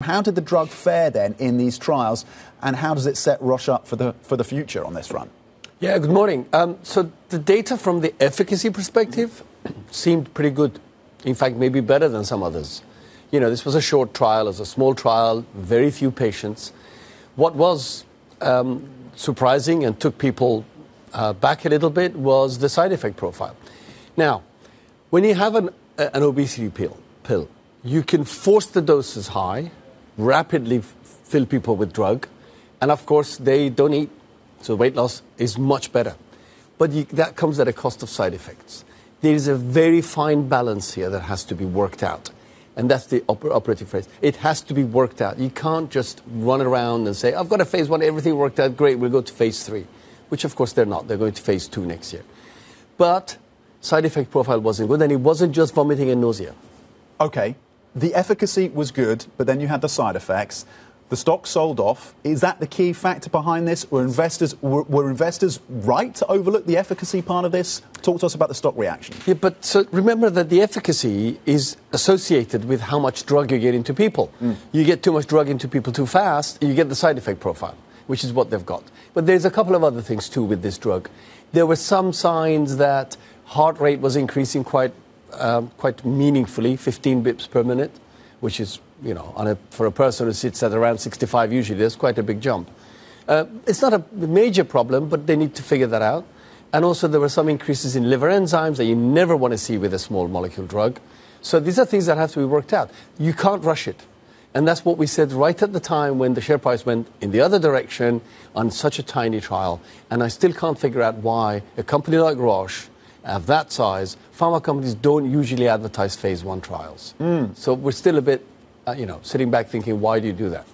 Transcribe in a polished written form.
How did the drug fare then in these trials, and how does it set Roche up for the future on this front? Yeah, good morning. So the data from the efficacy perspective seemed pretty good. In fact, maybe better than some others. You know, this was a short trial, it was a small trial, very few patients. What was surprising and took people back a little bit was the side effect profile. Now, when you have an obesity pill, you can force the doses high, rapidly fill people with drug, and of course they don't eat, so weight loss is much better. But that comes at a cost of side effects. There is a very fine balance here that has to be worked out, and that's the operative phrase. It has to be worked out. You can't just run around and say, I've got a phase 1, everything worked out, great, we'll go to phase 3, which of course they're not. They're going to phase 2 next year. But side effect profile wasn't good, and it wasn't just vomiting and nausea. Okay. The efficacy was good, but then you had the side effects. The stock sold off. Is that the key factor behind this? Were investors right to overlook the efficacy part of this? Talk to us about the stock reaction. Yeah, but so remember that the efficacy is associated with how much drug you get into people. You get too much drug into people too fast, you get the side effect profile, which is what they've got. But there's a couple of other things too with this drug. There were some signs that heart rate was increasing quite meaningfully, 15 bips per minute, which is, you know, for a person who sits at around 65 usually, there's quite a big jump. It's not a major problem, but they need to figure that out. And also there were some increases in liver enzymes that you never want to see with a small molecule drug. So these are things that have to be worked out. You can't rush it. And that's what we said right at the time when the share price went in the other direction on such a tiny trial. And I still can't figure out why a company like Roche, of that size, pharma companies don't usually advertise phase 1 trials. So we're still a bit, sitting back thinking, why do you do that?